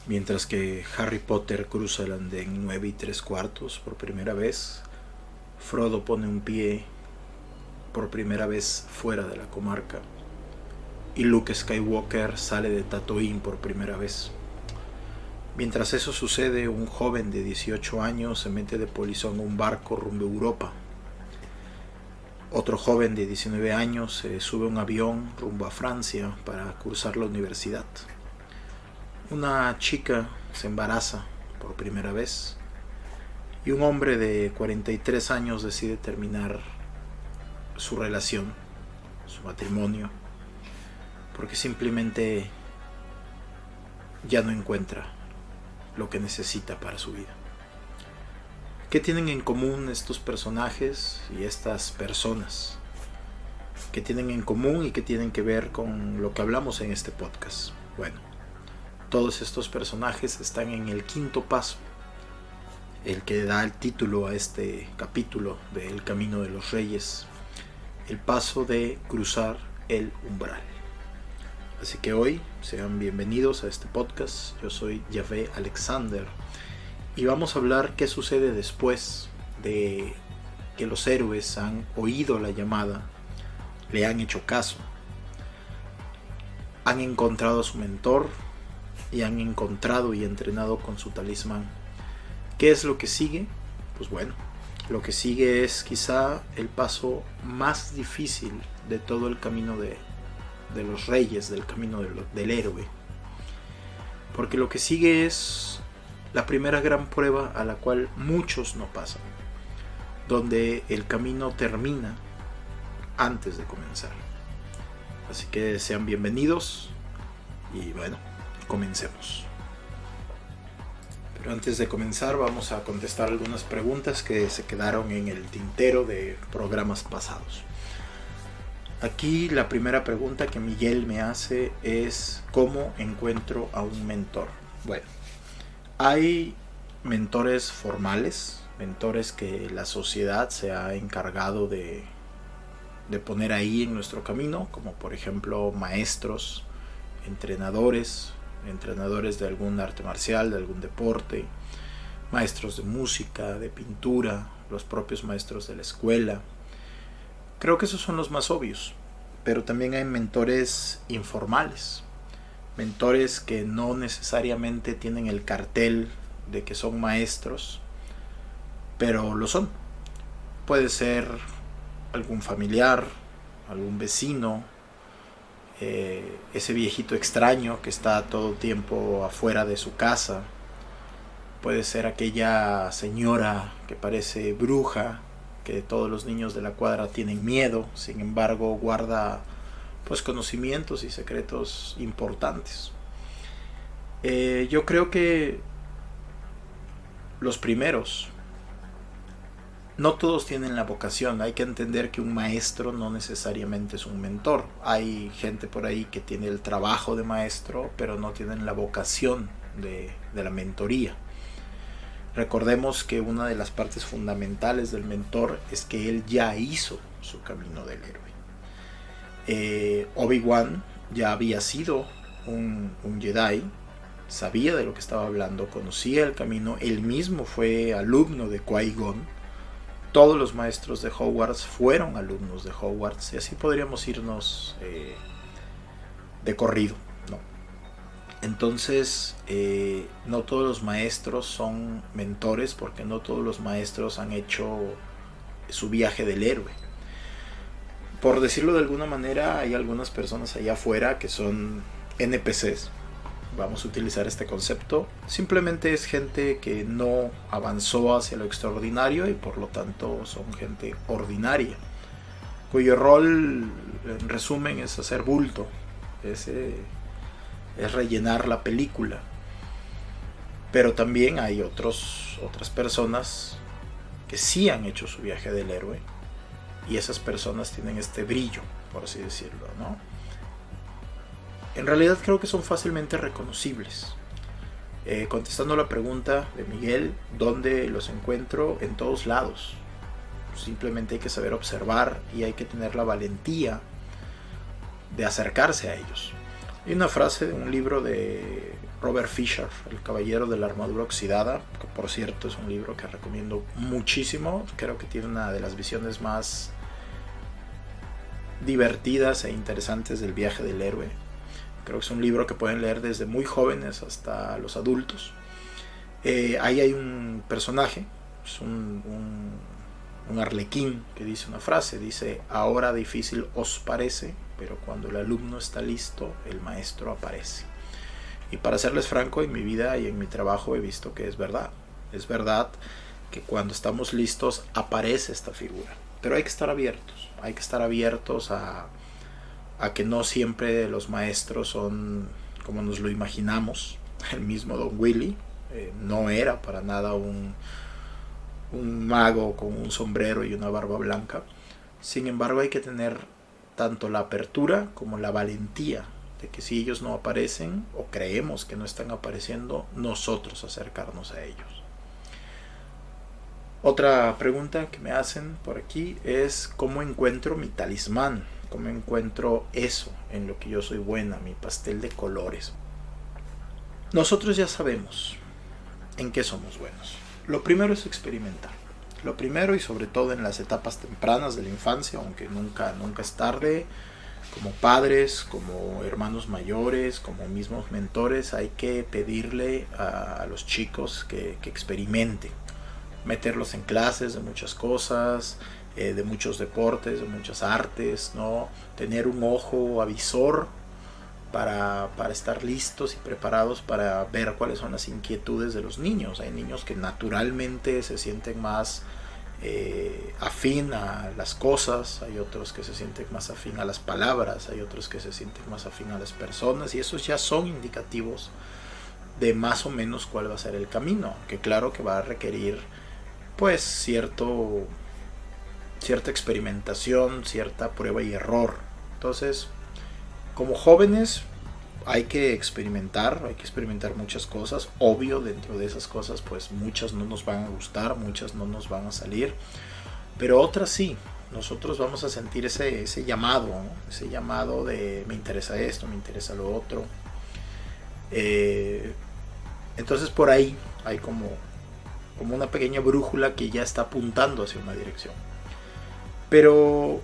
Mientras que Harry Potter cruza el andén 9 3/4 por primera vez, Frodo pone un pie por primera vez fuera de la comarca y Luke Skywalker sale de Tatooine por primera vez. Mientras eso sucede, un joven de 18 años se mete de polizón a un barco rumbo a Europa. Otro joven de 19 años se sube a un avión rumbo a Francia para cursar la universidad. Una chica se embaraza por primera vez y un hombre de 43 años decide terminar su relación, su matrimonio, porque simplemente ya no encuentra lo que necesita para su vida. ¿Qué tienen en común estos personajes y estas personas? ¿Qué tienen en común y qué tienen que ver con lo que hablamos en este podcast? Bueno, todos estos personajes están en el quinto paso, el que da el título a este capítulo de El Camino de los Reyes, el paso de cruzar el umbral. Así que hoy sean bienvenidos a este podcast. Yo soy Yahvé Alexander y vamos a hablar qué sucede después de que los héroes han oído la llamada, le han hecho caso, han encontrado a su mentor y han encontrado y entrenado con su talismán. ¿Qué es lo que sigue? Pues bueno, lo que sigue es quizá el paso más difícil de todo el camino de los reyes, del camino del héroe. Porque lo que sigue es la primera gran prueba a la cual muchos no pasan, donde el camino termina antes de comenzar. Así que sean bienvenidos y bueno, comencemos. Pero antes de comenzar vamos a contestar algunas preguntas que se quedaron en el tintero de programas pasados. Aquí la primera pregunta que Miguel me hace es ¿cómo encuentro a un mentor? Bueno, hay mentores formales, mentores que la sociedad se ha encargado de poner ahí en nuestro camino, como por ejemplo maestros, entrenadores de algún arte marcial, de algún deporte, maestros de música, de pintura, los propios maestros de la escuela. Creo que esos son los más obvios, pero también hay mentores informales, mentores que no necesariamente tienen el cartel de que son maestros, pero lo son. Puede ser algún familiar, algún vecino, ese viejito extraño que está todo tiempo afuera de su casa. Puede ser aquella señora que parece bruja, que todos los niños de la cuadra tienen miedo, sin embargo guarda pues conocimientos y secretos importantes. Yo creo que los primeros, no todos tienen la vocación. Hay que entender que un maestro no necesariamente es un mentor. Hay gente por ahí que tiene el trabajo de maestro, pero no tienen la vocación de la mentoría. Recordemos que una de las partes fundamentales del mentor es que él ya hizo su camino del héroe. Obi-Wan ya había sido un Jedi, sabía de lo que estaba hablando, conocía el camino, él mismo fue alumno de Qui-Gon. Todos los maestros de Hogwarts fueron alumnos de Hogwarts y así podríamos irnos de corrido, ¿no? Entonces, no todos los maestros son mentores, porque no todos los maestros han hecho su viaje del héroe. Por decirlo de alguna manera, hay algunas personas allá afuera que son NPCs. Vamos a utilizar este concepto. Simplemente es gente que no avanzó hacia lo extraordinario y por lo tanto son gente ordinaria, cuyo rol, en resumen, es hacer bulto, es rellenar la película. Pero también hay otras personas que sí han hecho su viaje del héroe y esas personas tienen este brillo, por así decirlo, ¿no? En realidad creo que son fácilmente reconocibles. Contestando la pregunta de Miguel, ¿dónde los encuentro? En todos lados. Simplemente hay que saber observar y hay que tener la valentía de acercarse a ellos. Hay una frase de un libro de Robert Fisher, El Caballero de la Armadura Oxidada, que por cierto es un libro que recomiendo muchísimo. Creo que tiene una de las visiones más divertidas e interesantes del viaje del héroe. Creo que es un libro que pueden leer desde muy jóvenes hasta los adultos. Ahí hay un personaje, es un arlequín que dice una frase, dice: ahora difícil os parece, pero cuando el alumno está listo, el maestro aparece. Y para serles franco, en mi vida y en mi trabajo he visto que es verdad. Es verdad que cuando estamos listos aparece esta figura. Pero hay que estar abiertos a que no siempre los maestros son como nos lo imaginamos. El mismo Don Willy no era para nada un mago con un sombrero y una barba blanca. Sin embargo, hay que tener tanto la apertura como la valentía de que si ellos no aparecen o creemos que no están apareciendo, nosotros acercarnos a ellos. Otra pregunta que me hacen por aquí es: ¿cómo encuentro mi talismán? ¿Cómo encuentro eso en lo que yo soy buena, mi pastel de colores? Nosotros ya sabemos en qué somos buenos. Lo primero es experimentar. Lo primero, y sobre todo en las etapas tempranas de la infancia, aunque nunca es tarde, como padres, como hermanos mayores, como mismos mentores, hay que pedirle a los chicos que experimenten, meterlos en clases de muchas cosas, de muchos deportes, de muchas artes, ¿no? Tener un ojo avisor para estar listos y preparados para ver cuáles son las inquietudes de los niños. Hay niños que naturalmente se sienten más afín a las cosas, hay otros que se sienten más afín a las palabras, hay otros que se sienten más afín a las personas, y esos ya son indicativos de más o menos cuál va a ser el camino, que claro que va a requerir pues cierta experimentación, cierta prueba y error. Entonces, como jóvenes hay que experimentar muchas cosas. Obvio, dentro de esas cosas pues muchas no nos van a gustar, muchas no nos van a salir, pero otras sí. Nosotros vamos a sentir ese llamado, ¿no? Ese llamado de me interesa esto, me interesa lo otro. Entonces por ahí hay como una pequeña brújula que ya está apuntando hacia una dirección. Pero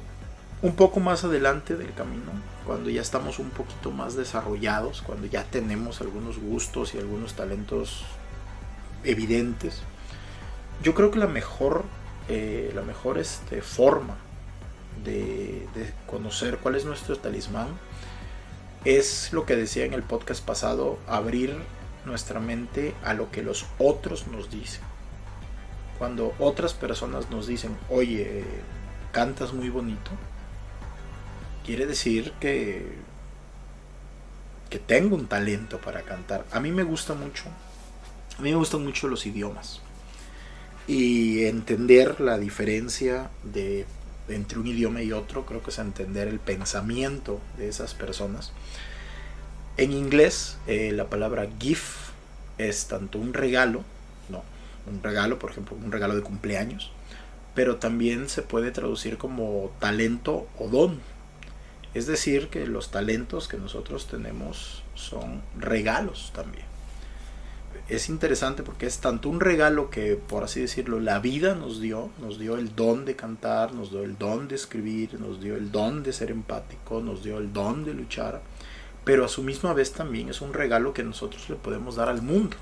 un poco más adelante del camino, cuando ya estamos un poquito más desarrollados, cuando ya tenemos algunos gustos y algunos talentos evidentes, yo creo que la mejor forma de conocer cuál es nuestro talismán es lo que decía en el podcast pasado: abrir nuestra mente a lo que los otros nos dicen. Cuando otras personas nos dicen: oye, cantas muy bonito, quiere decir que tengo un talento para cantar. A mí me gustan mucho los idiomas, y entender la diferencia entre un idioma y otro, creo que es entender el pensamiento de esas personas. En inglés, la palabra gift es tanto un regalo, por ejemplo, un regalo de cumpleaños, pero también se puede traducir como talento o don. Es decir, que los talentos que nosotros tenemos son regalos también. Es interesante porque es tanto un regalo que, por así decirlo, la vida nos dio el don de cantar, nos dio el don de escribir, nos dio el don de ser empático, nos dio el don de luchar, pero a su misma vez también es un regalo que nosotros le podemos dar al mundo.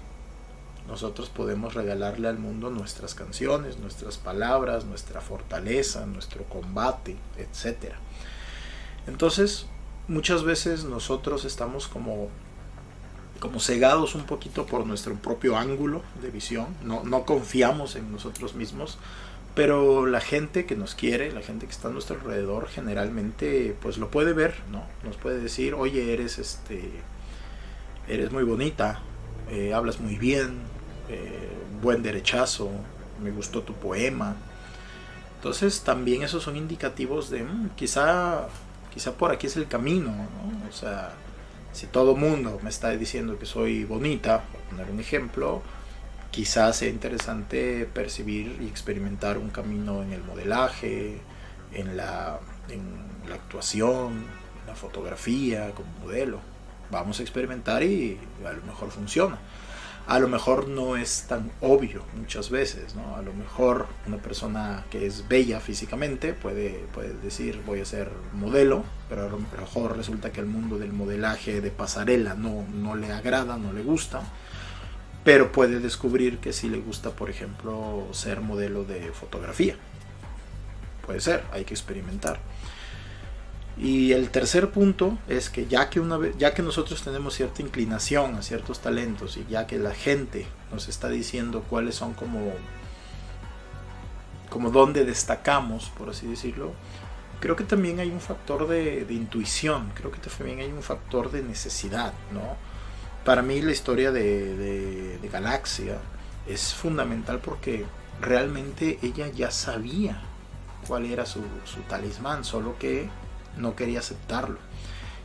Nosotros podemos regalarle al mundo nuestras canciones, nuestras palabras, nuestra fortaleza, nuestro combate, etc. Entonces, muchas veces nosotros estamos como cegados un poquito por nuestro propio ángulo de visión. No confiamos en nosotros mismos, pero la gente que nos quiere, la gente que está a nuestro alrededor, generalmente pues lo puede ver, ¿no? Nos puede decir: oye, eres muy bonita, hablas muy bien, buen derechazo, me gustó tu poema. Entonces también esos son indicativos de quizá por aquí es el camino, ¿no? O sea, si todo mundo me está diciendo que soy bonita, por poner un ejemplo, quizás sea interesante percibir y experimentar un camino en el modelaje, en la actuación, en la fotografía como modelo. vamos a experimentar y a lo mejor funciona. A lo mejor no es tan obvio muchas veces, ¿no? A lo mejor una persona que es bella físicamente puede decir voy a ser modelo, pero a lo mejor resulta que el mundo del modelaje de pasarela no le agrada, no le gusta, pero puede descubrir que sí le gusta, por ejemplo, ser modelo de fotografía. Puede ser, hay que experimentar. Y el tercer punto es que ya que nosotros tenemos cierta inclinación a ciertos talentos y ya que la gente nos está diciendo cuáles son como dónde destacamos, por así decirlo, creo que también hay un factor de intuición, creo que también hay un factor de necesidad, ¿no? Para mí la historia de Galaxia es fundamental porque realmente ella ya sabía cuál era su talismán, solo que no quería aceptarlo.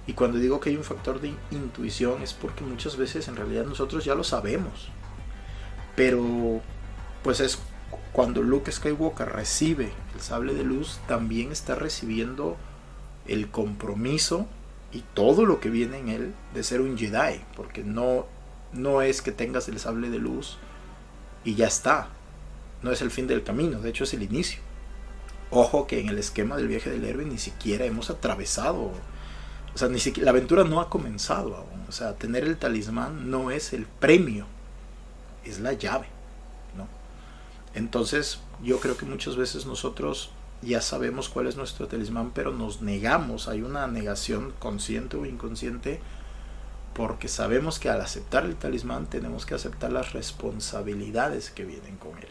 Y cuando digo que hay un factor de intuición es porque muchas veces en realidad nosotros ya lo sabemos, pero pues es cuando Luke Skywalker recibe el sable de luz, también está recibiendo el compromiso y todo lo que viene en él de ser un Jedi, porque no es que tengas el sable de luz y ya está, no es el fin del camino, de hecho es el inicio. Ojo que en el esquema del viaje del héroe ni siquiera hemos atravesado, o sea, ni siquiera, la aventura no ha comenzado aún. O sea, tener el talismán no es el premio, es la llave, ¿no? Entonces, yo creo que muchas veces nosotros ya sabemos cuál es nuestro talismán, pero nos negamos, hay una negación consciente o inconsciente, porque sabemos que al aceptar el talismán tenemos que aceptar las responsabilidades que vienen con él.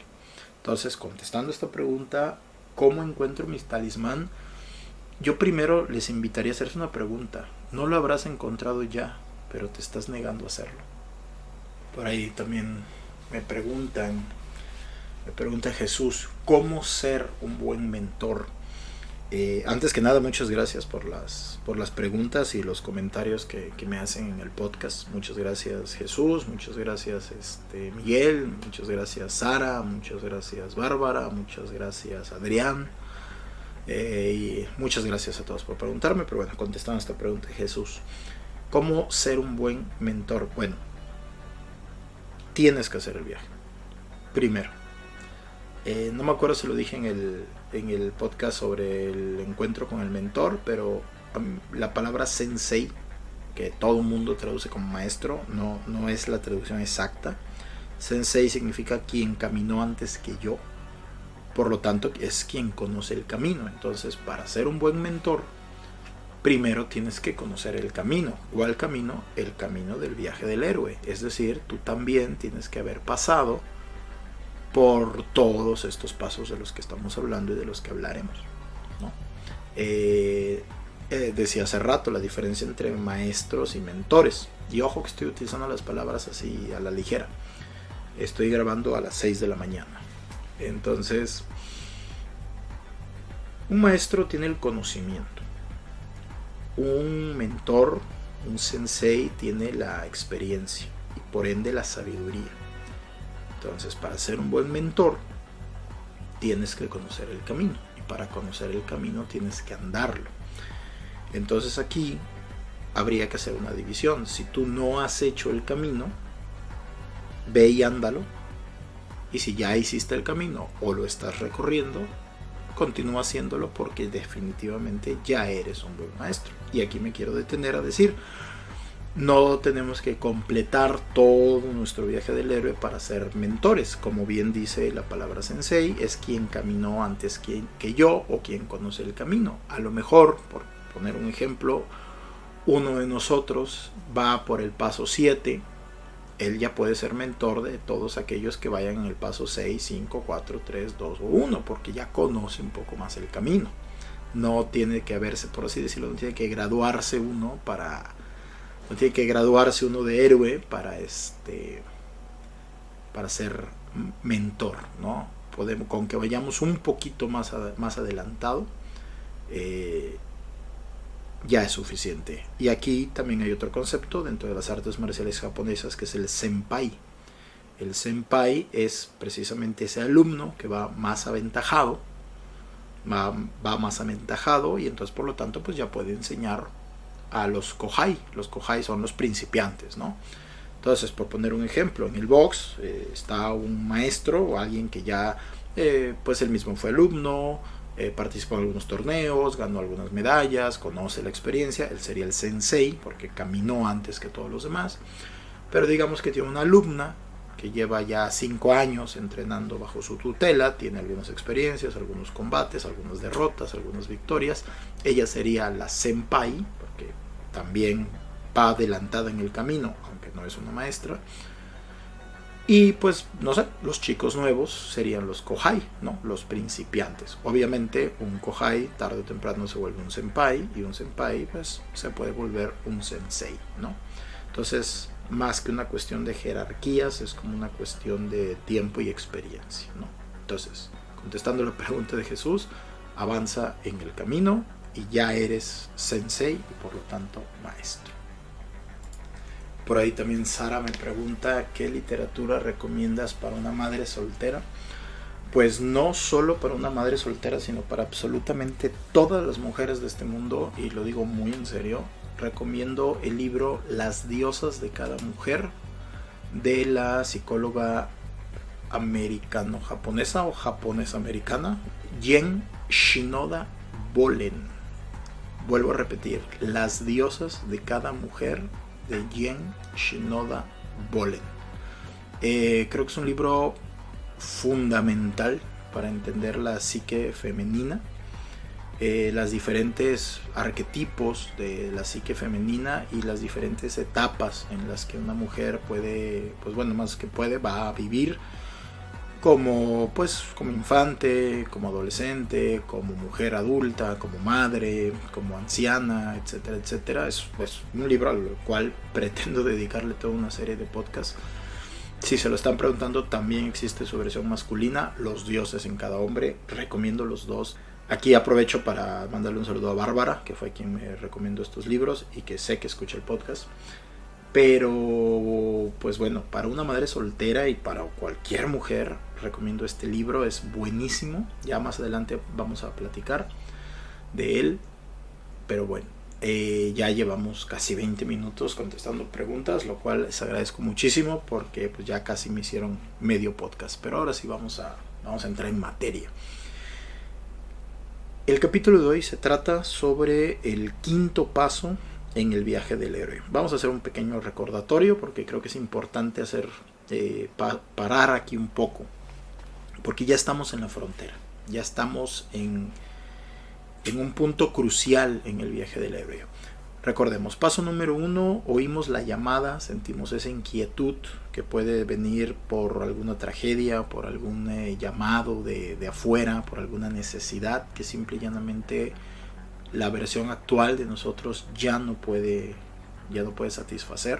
Entonces, contestando esta pregunta, ¿cómo encuentro mi talismán? Yo primero les invitaría a hacerse una pregunta. No lo habrás encontrado ya, pero te estás negando a hacerlo. Por ahí también me pregunta Jesús, ¿cómo ser un buen mentor? Antes que nada, muchas gracias por las preguntas y los comentarios que me hacen en el podcast. Muchas gracias Jesús, muchas gracias Miguel, muchas gracias Sara, muchas gracias Bárbara, muchas gracias Adrián, y muchas gracias a todos por preguntarme. Pero bueno, contestando esta pregunta de Jesús, ¿cómo ser un buen mentor? Bueno, tienes que hacer el viaje primero. No me acuerdo si lo dije en el podcast sobre el encuentro con el mentor, pero la palabra sensei, que todo el mundo traduce como maestro, no es la traducción exacta. Sensei significa quien caminó antes que yo, por lo tanto es quien conoce el camino. Entonces, para ser un buen mentor, primero tienes que conocer el camino. ¿Cuál camino? El camino del viaje del héroe. Es decir, tú también tienes que haber pasado por todos estos pasos de los que estamos hablando y de los que hablaremos, ¿no? Decía hace rato la diferencia entre maestros y mentores, y ojo que estoy utilizando las palabras así a la ligera. Estoy grabando a las 6 de la mañana. Entonces, un maestro tiene el conocimiento, un mentor, un sensei tiene la experiencia y por ende la sabiduría. Entonces, para ser un buen mentor, tienes que conocer el camino. Y para conocer el camino, tienes que andarlo. Entonces, aquí habría que hacer una división. Si tú no has hecho el camino, ve y ándalo. Y si ya hiciste el camino o lo estás recorriendo, continúa haciéndolo, porque definitivamente ya eres un buen maestro. Y aquí me quiero detener a decir, no tenemos que completar todo nuestro viaje del héroe para ser mentores. Como bien dice la palabra sensei, es quien caminó antes que yo, o quien conoce el camino. A lo mejor, por poner un ejemplo, uno de nosotros va por el paso 7, él ya puede ser mentor de todos aquellos que vayan en el paso 6, 5, 4, 3, 2 o 1, porque ya conoce un poco más el camino. No tiene que haberse, por así decirlo, no tiene que graduarse uno de héroe para ser mentor, ¿no? Con que vayamos un poquito más adelantado, ya es suficiente. Y aquí también hay otro concepto dentro de las artes marciales japonesas, que es el senpai. El senpai es precisamente ese alumno que va más aventajado, y entonces por lo tanto pues ya puede enseñar a los kohai. Los kohai son los principiantes, ¿no? Entonces, por poner un ejemplo, en el box está un maestro o alguien que ya, pues él mismo fue alumno, participó en algunos torneos, ganó algunas medallas, conoce la experiencia. Él sería el sensei porque caminó antes que todos los demás. Pero digamos que tiene una alumna que lleva ya 5 años entrenando bajo su tutela, tiene algunas experiencias, algunos combates, algunas derrotas, algunas victorias. Ella sería la senpai, porque también va adelantada en el camino, aunque no es una maestra. Y pues, no sé, los chicos nuevos serían los kohai, ¿no? Los principiantes. Obviamente, un kohai tarde o temprano se vuelve un senpai, y un senpai pues se puede volver un sensei, ¿no? Entonces, más que una cuestión de jerarquías, es como una cuestión de tiempo y experiencia, ¿no? Entonces, contestando la pregunta de Jesús, avanza en el camino y ya eres sensei y por lo tanto maestro. Por ahí también Sara me pregunta ¿qué literatura recomiendas para una madre soltera? Pues no solo para una madre soltera, sino para absolutamente todas las mujeres de este mundo, y lo digo muy en serio. Recomiendo el libro Las diosas de cada mujer, de la psicóloga americano-japonesa o japonesa-americana Jen Shinoda Bolen. Vuelvo a repetir, Las diosas de cada mujer, de Jen Shinoda Bolen. Creo que es un libro fundamental para entender la psique femenina, los diferentes arquetipos de la psique femenina y las diferentes etapas en las que una mujer puede, pues bueno, más que puede, va a vivir como infante, como adolescente, como mujer adulta, como madre, como anciana, etcétera, etcétera. Es pues un libro al cual pretendo dedicarle toda una serie de podcasts. Si se lo están preguntando, también existe su versión masculina, Los dioses en cada hombre. Recomiendo los dos. Aquí aprovecho para mandarle un saludo a Bárbara, que fue quien me recomendó estos libros y que sé que escucha el podcast. Pero, pues bueno, para una madre soltera y para cualquier mujer, recomiendo este libro, es buenísimo. Ya más adelante vamos a platicar de él. Pero bueno, ya llevamos casi 20 minutos contestando preguntas, lo cual les agradezco muchísimo porque pues ya casi me hicieron medio podcast. Pero ahora sí vamos a entrar en materia. El capítulo de hoy se trata sobre el quinto paso en el viaje del héroe. Vamos a hacer un pequeño recordatorio porque creo que es importante hacer parar aquí un poco, porque ya estamos en la frontera, ya estamos en un punto crucial en el viaje del héroe. Recordemos, paso número 1, oímos la llamada, sentimos esa inquietud que puede venir por alguna tragedia, por algún llamado de afuera, por alguna necesidad que simple y llanamente la versión actual de nosotros ya no puede satisfacer.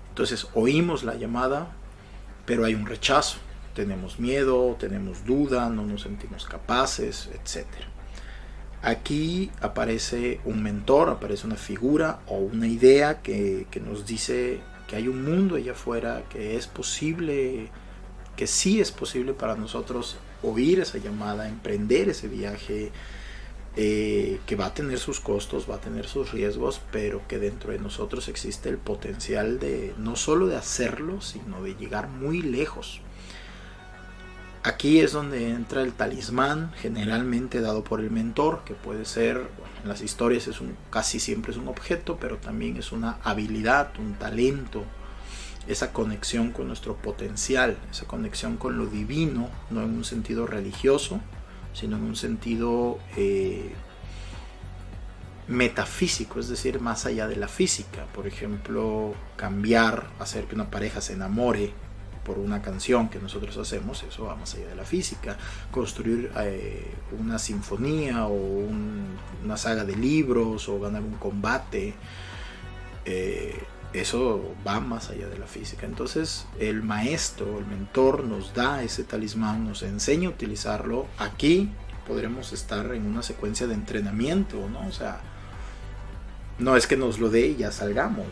Entonces oímos la llamada, pero hay un rechazo, tenemos miedo, tenemos duda, no nos sentimos capaces, etc. Aquí aparece un mentor, aparece una figura o una idea que nos dice que hay un mundo allá afuera, que es posible, que sí es posible para nosotros oír esa llamada, emprender ese viaje, que va a tener sus costos, va a tener sus riesgos, pero que dentro de nosotros existe el potencial de no solo de hacerlo, sino de llegar muy lejos. Aquí es donde entra el talismán, generalmente dado por el mentor, que puede ser, en las historias casi siempre es un objeto, pero también es una habilidad, un talento, esa conexión con nuestro potencial, esa conexión con lo divino, no en un sentido religioso, sino en un sentido metafísico, es decir, más allá de la física. Por ejemplo, hacer que una pareja se enamore por una canción que nosotros hacemos, eso va más allá de la física. Construir una sinfonía o una saga de libros o ganar un combate, eso va más allá de la física. Entonces el maestro, el mentor nos da ese talismán, nos enseña a utilizarlo. Aquí podremos estar en una secuencia de entrenamiento, ¿no? O sea, no es que nos lo dé y ya salgamos.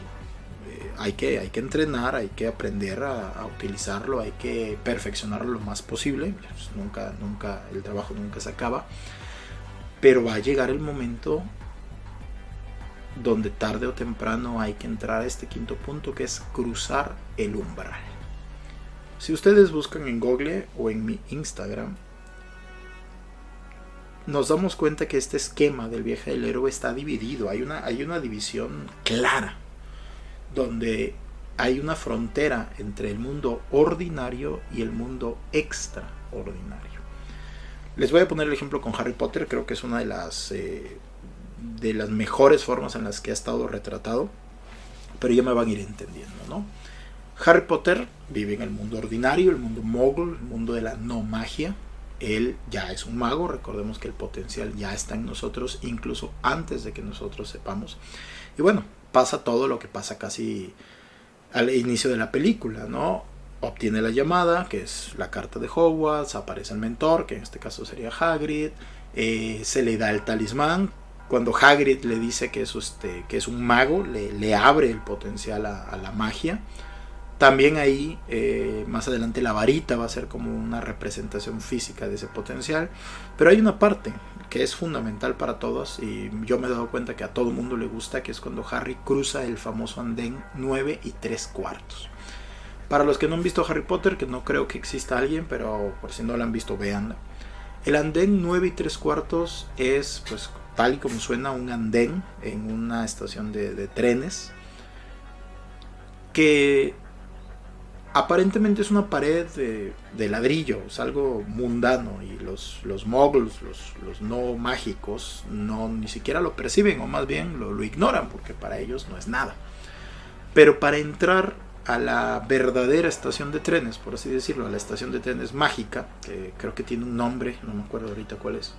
Hay que entrenar, hay que aprender a utilizarlo, hay que perfeccionarlo lo más posible. Pues nunca, el trabajo nunca se acaba, pero va a llegar el momento donde tarde o temprano hay que entrar a este quinto punto, que es cruzar el umbral. Si ustedes buscan en Google o en mi Instagram, nos damos cuenta que este esquema del viaje del héroe está dividido. Hay una división clara, donde hay una frontera entre el mundo ordinario y el mundo extraordinario. Les voy a poner el ejemplo con Harry Potter. Creo que es una de las mejores formas en las que ha estado retratado, pero ya me van a ir entendiendo, ¿no? Harry Potter vive en el mundo ordinario, el mundo mogul, el mundo de la no magia. Él ya es un mago. Recordemos que el potencial ya está en nosotros, incluso antes de que nosotros sepamos. Y bueno, pasa todo lo que pasa casi al inicio de la película, ¿no? Obtiene la llamada, que es la carta de Hogwarts, aparece el mentor, que en este caso sería Hagrid, se le da el talismán. Cuando Hagrid le dice que es un mago, le abre el potencial a la magia. También ahí, más adelante, la varita va a ser como una representación física de ese potencial. Pero hay una parte que es fundamental para todos, y yo me he dado cuenta que a todo el mundo le gusta, que es cuando Harry cruza el famoso andén 9 3/4. Para los que no han visto Harry Potter, que no creo que exista alguien, pero por si no lo han visto, véanla. El andén 9 3/4 es, pues, tal y como suena, un andén en una estación de trenes, que aparentemente es una pared de ladrillo, es algo mundano, y los muggles, los no mágicos, ni siquiera lo perciben, o más bien lo ignoran, porque para ellos no es nada. Pero para entrar a la verdadera estación de trenes, por así decirlo, a la estación de trenes mágica, que creo que tiene un nombre, no me acuerdo ahorita cuál es,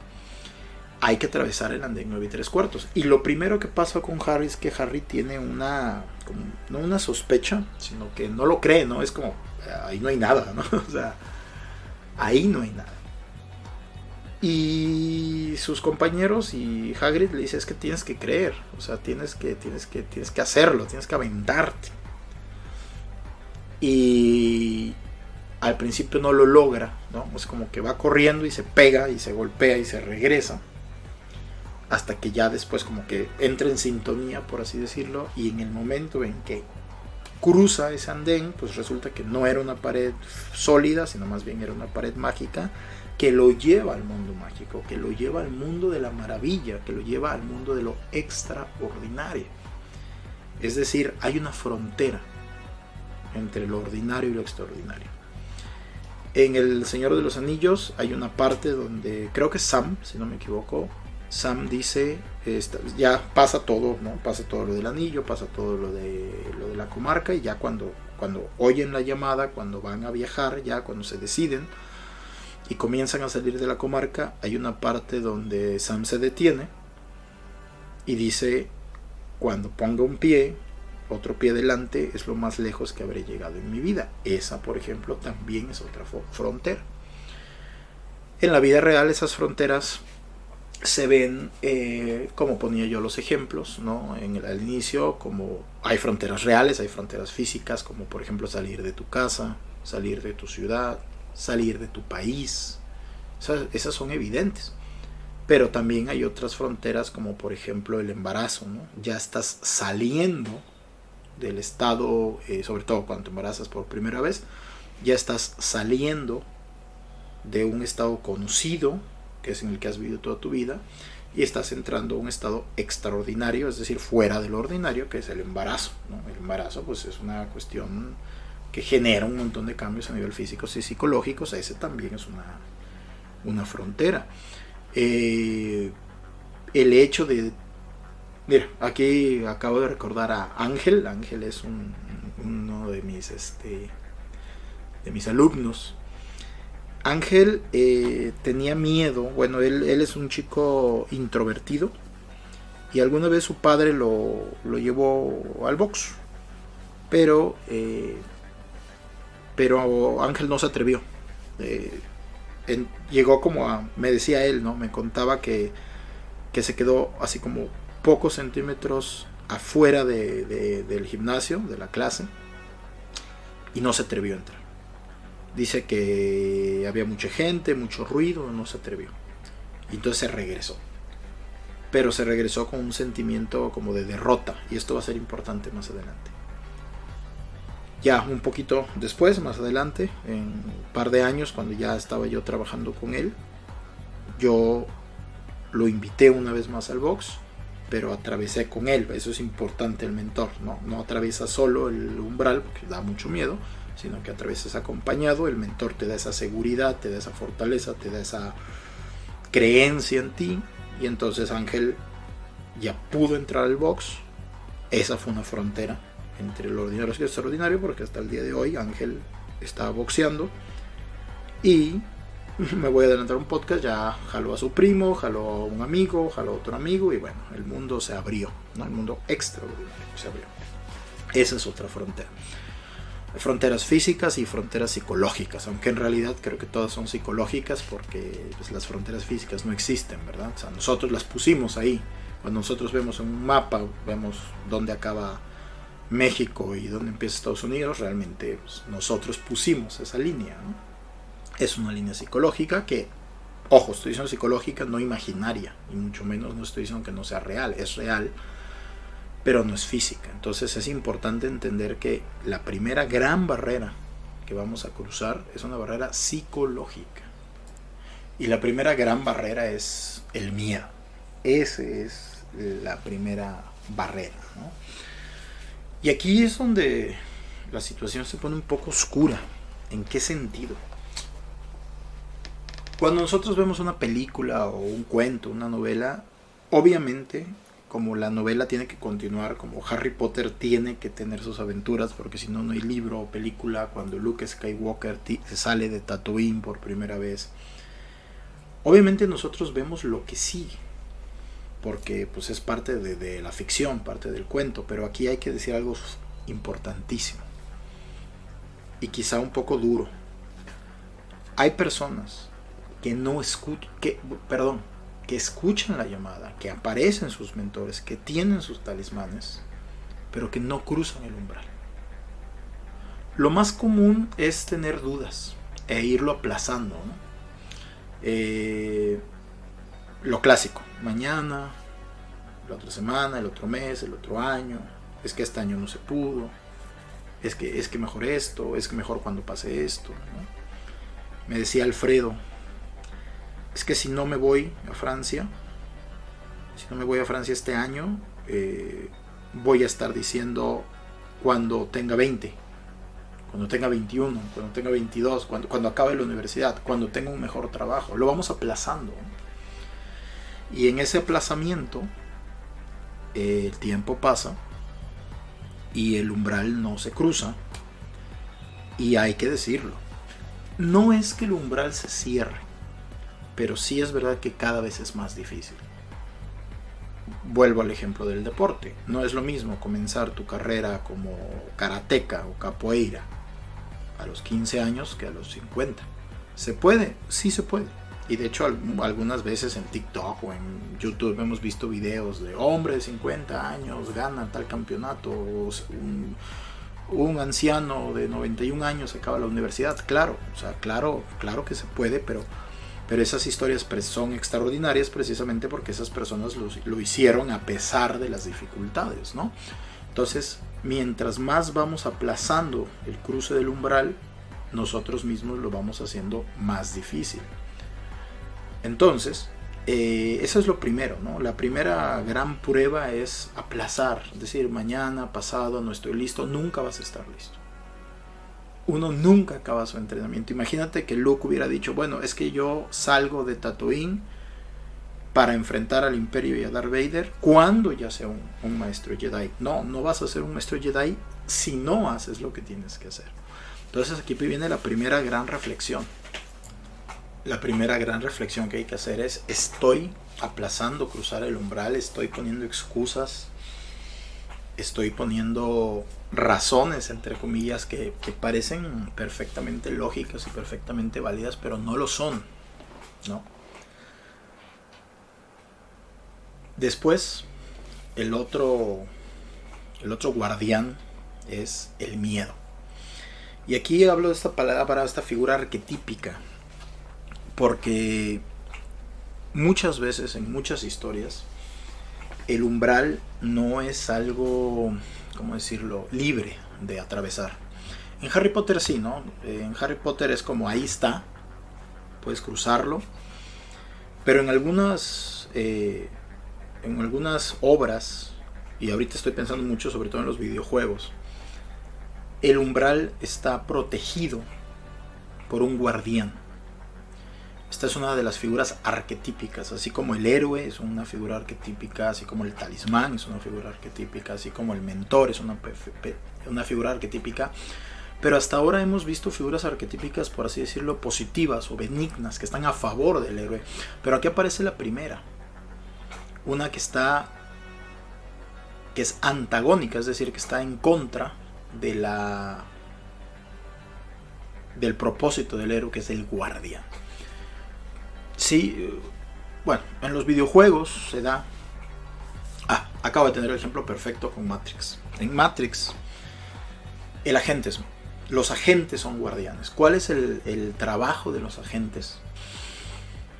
hay que atravesar el andén 9 3/4. Y lo primero que pasa con Harry es que Harry tiene no una sospecha, sino que no lo cree, ¿no? Es como, ahí no hay nada, ¿no? O sea, ahí no hay nada. Y sus compañeros y Hagrid le dice, es que tienes que creer, o sea, tienes que hacerlo, tienes que aventarte. Y al principio no lo logra, ¿no? Es como que va corriendo y se pega y se golpea y se regresa, hasta que ya después como que entra en sintonía, por así decirlo, y en el momento en que cruza ese andén, pues resulta que no era una pared sólida, sino más bien era una pared mágica que lo lleva al mundo mágico, que lo lleva al mundo de la maravilla, que lo lleva al mundo de lo extraordinario. Es decir, hay una frontera entre lo ordinario y lo extraordinario. En El Señor de los Anillos hay una parte donde, creo que Sam, si no me equivoco, Sam dice, ya pasa todo, ¿no? Pasa todo lo del anillo, pasa todo lo de la comarca, y ya cuando oyen la llamada, cuando van a viajar, ya cuando se deciden y comienzan a salir de la comarca, hay una parte donde Sam se detiene y dice, cuando ponga un pie, otro pie delante, es lo más lejos que habré llegado en mi vida. Esa, por ejemplo, también es otra frontera. En la vida real, esas fronteras se ven, como ponía yo los ejemplos, ¿no? Al inicio, como hay fronteras reales, hay fronteras físicas, como por ejemplo salir de tu casa, salir de tu ciudad, salir de tu país. Esas son evidentes. Pero también hay otras fronteras, como por ejemplo el embarazo, ¿no? Ya estás saliendo del estado, sobre todo cuando te embarazas por primera vez, ya estás saliendo de un estado conocido, que es en el que has vivido toda tu vida, y estás entrando a un estado extraordinario, es decir, fuera de lo ordinario, que es el embarazo, ¿no? El embarazo, pues, es una cuestión que genera un montón de cambios a nivel físico y psicológico. O sea, ese también es una frontera. El hecho de... Mira, aquí acabo de recordar a Ángel. Ángel es uno de mis alumnos. Ángel tenía miedo. Bueno, él es un chico introvertido, y alguna vez su padre lo llevó al box, pero Ángel no se atrevió. Llegó como me decía él, ¿no? Me contaba que se quedó así como pocos centímetros afuera del gimnasio, de la clase, y no se atrevió a entrar. Dice que había mucha gente, mucho ruido, no se atrevió. Y entonces se regresó. pero se regresó con un sentimiento como de derrota, y esto va a ser importante más adelante. Ya un poquito después, más adelante, en un par de años, cuando ya estaba yo trabajando con él, yo lo invité una vez más al box, pero atravesé con él. Eso es importante, el mentor, no atraviesa solo el umbral, porque da mucho miedo, sino que atraviesas acompañado. El mentor te da esa seguridad, te da esa fortaleza, te da esa creencia en ti, y entonces Ángel ya pudo entrar al box. Esa fue una frontera entre lo ordinario y lo extraordinario, porque hasta el día de hoy Ángel está boxeando. Y me voy a adelantar un podcast, ya jaló a su primo, jaló a un amigo, jaló a otro amigo, y bueno, el mundo se abrió, ¿no? El mundo extraordinario se abrió. Esa es otra frontera. Hay fronteras físicas y fronteras psicológicas, aunque en realidad creo que todas son psicológicas, porque pues, las fronteras físicas no existen, ¿verdad? O sea, nosotros las pusimos ahí. Cuando nosotros vemos en un mapa, vemos dónde acaba México y dónde empieza Estados Unidos, realmente pues, nosotros pusimos esa línea, ¿no? Es una línea psicológica que, ojo, estoy diciendo psicológica, no imaginaria, y mucho menos no estoy diciendo que no sea real, es real, pero no es física. Entonces es importante entender que la primera gran barrera que vamos a cruzar es una barrera psicológica, y la primera gran barrera es el miedo. Esa es la primera barrera, ¿no? Y aquí es donde la situación se pone un poco oscura. ¿En qué sentido? Cuando nosotros vemos una película o un cuento, una novela, obviamente, como la novela tiene que continuar, como Harry Potter tiene que tener sus aventuras, porque si no, no hay libro o película. Cuando Luke Skywalker se sale de Tatooine por primera vez, obviamente nosotros vemos lo que sigue, porque pues es parte de la ficción, parte del cuento. Pero aquí hay que decir algo importantísimo, y quizá un poco duro. Hay personas que escuchan la llamada, que aparecen sus mentores, que tienen sus talismanes, pero que no cruzan el umbral. Lo más común es tener dudas e irlo aplazando, ¿no? Lo clásico, mañana, la otra semana, el otro mes, el otro año. Es que este año no se pudo, es que mejor esto, es que mejor cuando pase esto, ¿no? Me decía Alfredo, es que si no me voy a Francia este año, voy a estar diciendo cuando tenga 20, cuando tenga 21, cuando tenga 22, cuando acabe la universidad, cuando tenga un mejor trabajo. Lo vamos aplazando, y en ese aplazamiento el tiempo pasa y el umbral no se cruza. Y hay que decirlo, no es que el umbral se cierre, pero sí es verdad que cada vez es más difícil. Vuelvo al ejemplo del deporte. No es lo mismo comenzar tu carrera como karateca o capoeira a los 15 años que a los 50. ¿Se puede? Sí se puede. Y de hecho algunas veces en TikTok o en YouTube hemos visto videos de hombre de 50 años gana tal campeonato, o un anciano de 91 años acaba la universidad. Claro, o sea, claro que se puede, pero esas historias son extraordinarias precisamente porque esas personas lo hicieron a pesar de las dificultades, ¿no? Entonces, mientras más vamos aplazando el cruce del umbral, nosotros mismos lo vamos haciendo más difícil. Entonces, eso es lo primero, ¿no? La primera gran prueba es aplazar, es decir, mañana, pasado, no estoy listo. Nunca vas a estar listo. Uno nunca acaba su entrenamiento. Imagínate que Luke hubiera dicho, bueno, es que yo salgo de Tatooine para enfrentar al Imperio y a Darth Vader cuando ya sea un maestro Jedi. No vas a ser un maestro Jedi si no haces lo que tienes que hacer. Entonces aquí viene la primera gran reflexión. La primera gran reflexión que hay que hacer es: estoy aplazando cruzar el umbral, estoy poniendo excusas, estoy poniendo razones, entre comillas, que parecen perfectamente lógicas y perfectamente válidas, pero no lo son, ¿no? Después, el otro guardián es el miedo. Y aquí hablo de esta palabra, esta figura arquetípica, porque muchas veces en muchas historias el umbral no es algo, ¿cómo decirlo?, libre de atravesar. En Harry Potter sí, ¿no? En Harry Potter es como ahí está, puedes cruzarlo, pero en algunas obras, y ahorita estoy pensando mucho sobre todo en los videojuegos, el umbral está protegido por un guardián. Esta es una de las figuras arquetípicas, así como el héroe es una figura arquetípica, así como el talismán es una figura arquetípica, así como el mentor es una figura arquetípica. Pero hasta ahora hemos visto figuras arquetípicas, por así decirlo, positivas o benignas, que están a favor del héroe. Pero aquí aparece la primera, una que es antagónica, es decir, que está en contra del propósito del héroe, que es el guardián. Sí, bueno, en los videojuegos se da... acabo de tener el ejemplo perfecto con Matrix. En Matrix, los agentes son guardianes. ¿Cuál es el trabajo de los agentes?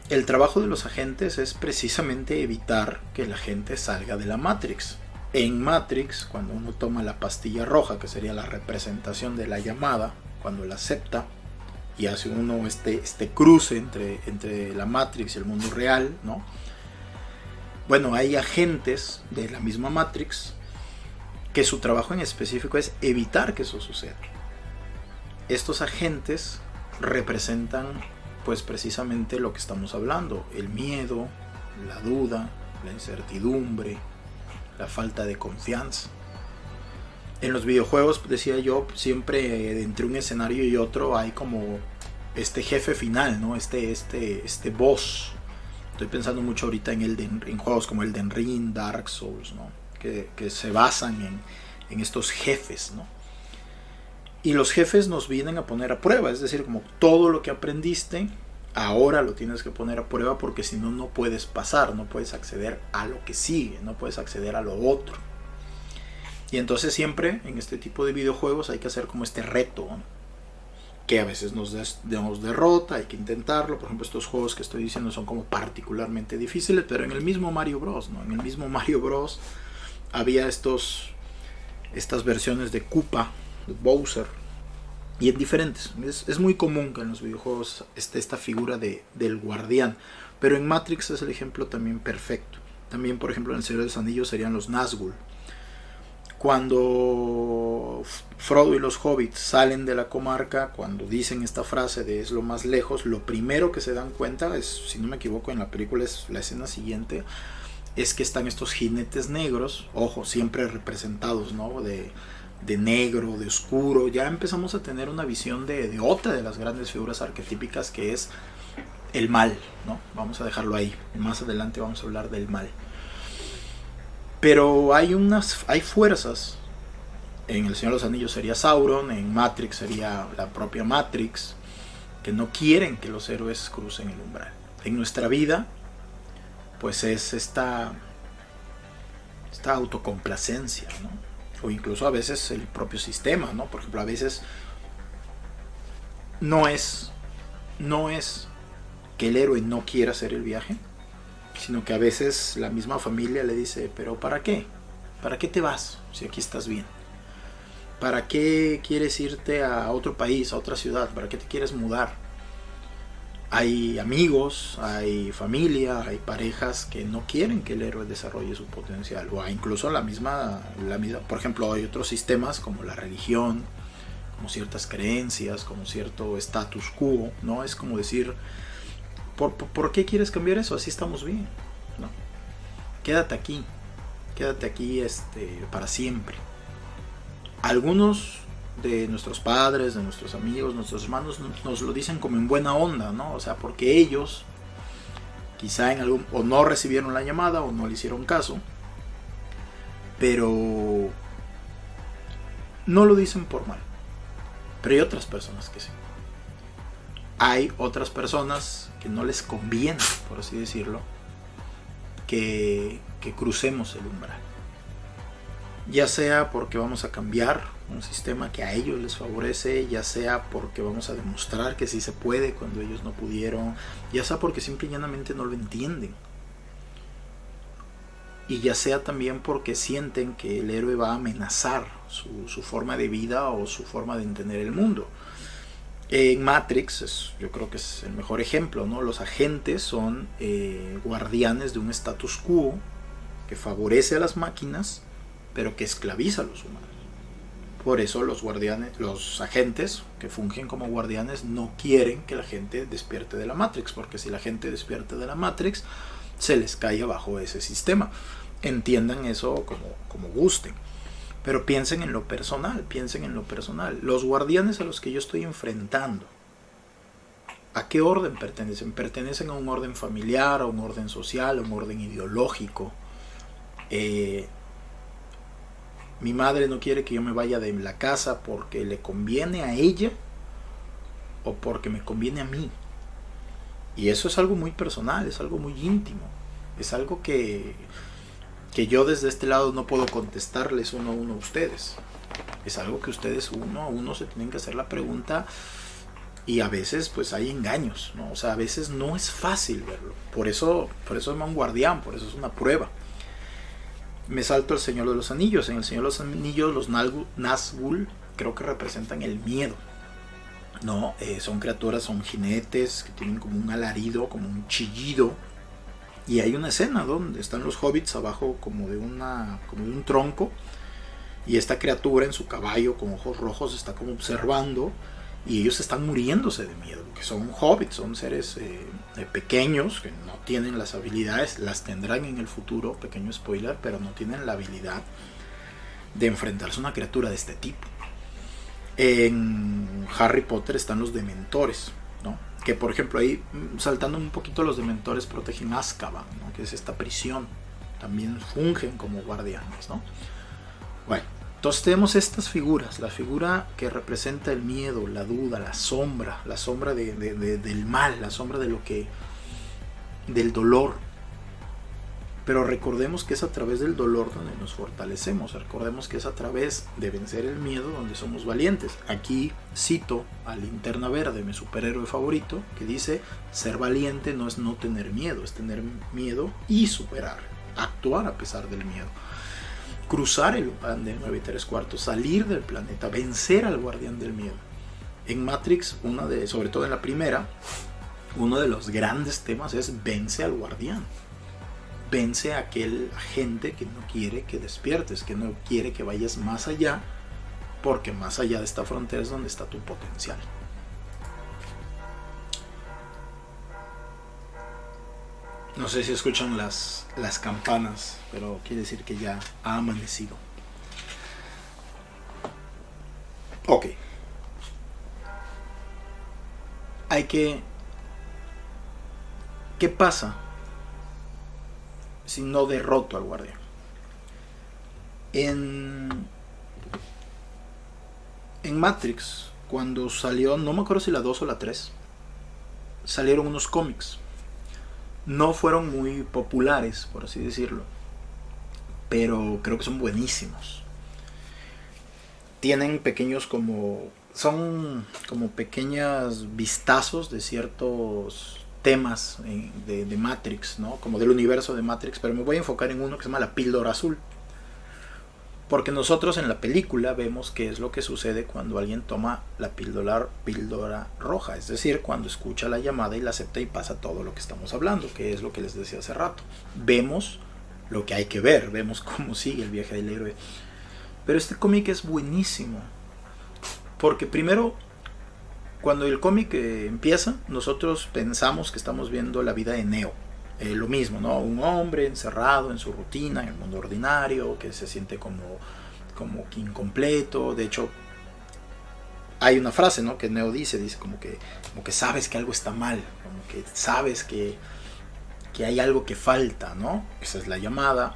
El trabajo de los agentes es precisamente evitar que la gente salga de la Matrix. En Matrix, cuando uno toma la pastilla roja, que sería la representación de la llamada, cuando la acepta y hace uno este cruce entre la Matrix y el mundo real, ¿no? Bueno, hay agentes de la misma Matrix que su trabajo en específico es evitar que eso suceda. Estos agentes representan pues precisamente lo que estamos hablando: el miedo, la duda, la incertidumbre, la falta de confianza. En los videojuegos, decía yo, siempre entre un escenario y otro hay como este jefe final, ¿no? Este boss. Estoy pensando mucho ahorita en juegos como Elden Ring, Dark Souls, ¿no? Que se basan en estos jefes, ¿no? Y los jefes nos vienen a poner a prueba, es decir, como todo lo que aprendiste, ahora lo tienes que poner a prueba, porque si no, no puedes pasar, no puedes acceder a lo que sigue, no puedes acceder a lo otro. Y entonces siempre en este tipo de videojuegos hay que hacer como este reto, ¿no? Que a veces nos derrota, hay que intentarlo. Por ejemplo, estos juegos que estoy diciendo son como particularmente difíciles, pero en el mismo Mario Bros, ¿no? En el mismo Mario Bros había estas versiones de Koopa, de Bowser, y en diferentes. Es muy común que en los videojuegos esté esta figura del guardián, pero en Matrix es el ejemplo también perfecto. También, por ejemplo, en El Señor de los Anillos serían los Nazgûl. Cuando Frodo y los hobbits salen de la comarca, cuando dicen esta frase de es lo más lejos, lo primero que se dan cuenta es, si no me equivoco en la película es la escena siguiente, es que están estos jinetes negros, ojo, siempre representados, ¿no? de negro, de oscuro. Ya empezamos a tener una visión de otra de las grandes figuras arquetípicas, que es el mal, ¿no? Vamos a dejarlo ahí, más adelante vamos a hablar del mal. Pero hay fuerzas. En El Señor de los Anillos sería Sauron, en Matrix sería la propia Matrix, que no quieren que los héroes crucen el umbral. En nuestra vida, pues es esta autocomplacencia, ¿no? O incluso a veces el propio sistema, ¿no? Por ejemplo, a veces no es que el héroe no quiera hacer el viaje, sino que a veces la misma familia le dice, pero ¿para qué? ¿Para qué te vas si aquí estás bien? ¿Para qué quieres irte a otro país, a otra ciudad? ¿Para qué te quieres mudar? Hay amigos, hay familia, hay parejas que no quieren que el héroe desarrolle su potencial, o incluso la misma, por ejemplo, hay otros sistemas como la religión, como ciertas creencias, como cierto status quo, ¿no? Es como decir, ¿por qué quieres cambiar eso? Así estamos bien, ¿no? Quédate aquí para siempre. Algunos de nuestros padres, de nuestros amigos, nuestros hermanos nos lo dicen como en buena onda, ¿no? O sea, porque ellos quizá o no recibieron la llamada o no le hicieron caso, pero no lo dicen por mal. Pero hay otras personas que sí. Hay otras personas que no les conviene, por así decirlo, que crucemos el umbral. Ya sea porque vamos a cambiar un sistema que a ellos les favorece, ya sea porque vamos a demostrar que sí se puede cuando ellos no pudieron, ya sea porque simple y llanamente no lo entienden. y ya sea también porque sienten que el héroe va a amenazar su forma de vida o su forma de entender el mundo. En Matrix, yo creo que es el mejor ejemplo, ¿no? Los agentes son guardianes de un status quo que favorece a las máquinas, pero que esclaviza a los humanos. Por eso los agentes que fungen como guardianes no quieren que la gente despierte de la Matrix, porque si la gente despierta de la Matrix, se les cae abajo ese sistema. Entiendan eso como gusten. Pero piensen en lo personal, Los guardianes a los que yo estoy enfrentando, ¿a qué orden pertenecen? ¿Pertenecen a un orden familiar, a un orden social, a un orden ideológico? Mi madre no quiere que yo me vaya de la casa porque le conviene a ella o porque me conviene a mí. Y eso es algo muy personal, es algo muy íntimo. Es algo que yo desde este lado no puedo contestarles uno a uno a ustedes. Es algo que ustedes uno a uno se tienen que hacer la pregunta, y a veces pues hay engaños, ¿no? O sea, a veces no es fácil verlo. Por eso es un guardián, por eso es una prueba. Me salto al Señor de los Anillos. En el Señor de los Anillos los Nazgûl creo que representan el miedo, ¿no? Son criaturas, son jinetes que tienen como un alarido, como un chillido. Y hay una escena donde están los hobbits abajo como de un tronco, y esta criatura en su caballo con ojos rojos está como observando, y ellos están muriéndose de miedo, porque son hobbits, son seres pequeños que no tienen las habilidades, las tendrán en el futuro, pequeño spoiler, pero no tienen la habilidad de enfrentarse a una criatura de este tipo. En Harry Potter están los dementores, ¿no? Que por ejemplo ahí, saltando un poquito, los dementores protegen Azkaban, ¿no? Que es esta prisión. También fungen como guardianes, ¿no? Bueno, entonces tenemos estas figuras. La figura que representa el miedo, la duda, la sombra del mal, la sombra del dolor. Pero recordemos que es a través del dolor donde nos fortalecemos. Recordemos que es a través de vencer el miedo donde somos valientes. Aquí cito a Linterna Verde, mi superhéroe favorito, que dice: ser valiente no es no tener miedo, es tener miedo y superar, actuar a pesar del miedo. Cruzar el umbral de 9 3/4, salir del planeta, vencer al guardián del miedo. En Matrix, sobre todo en la primera, uno de los grandes temas es vence al guardián. Vence a aquel agente que no quiere que despiertes, que no quiere que vayas más allá, porque más allá de esta frontera es donde está tu potencial. No sé si escuchan las campanas, pero quiere decir que ya ha amanecido. Ok. ¿Qué pasa si no derroto al guardián? En Matrix, cuando salió, no me acuerdo si la 2 o la 3, salieron unos cómics. No fueron muy populares, por así decirlo, pero creo que son buenísimos. Tienen son como pequeños vistazos de ciertos temas de Matrix, ¿no? Como del universo de Matrix, pero me voy a enfocar en uno que se llama la píldora azul. Porque nosotros en la película vemos qué es lo que sucede cuando alguien toma la píldora roja, es decir, cuando escucha la llamada y la acepta y pasa todo lo que estamos hablando, que es lo que les decía hace rato. Vemos lo que hay que ver, vemos cómo sigue el viaje del héroe. Pero este cómic es buenísimo, porque primero, cuando el cómic empieza, nosotros pensamos que estamos viendo la vida de Neo. Lo mismo, ¿no? Un hombre encerrado en su rutina, en el mundo ordinario, que se siente como incompleto. De hecho, hay una frase, ¿no? Que Neo dice como que sabes que algo está mal, como que sabes que hay algo que falta, ¿no? Esa es la llamada.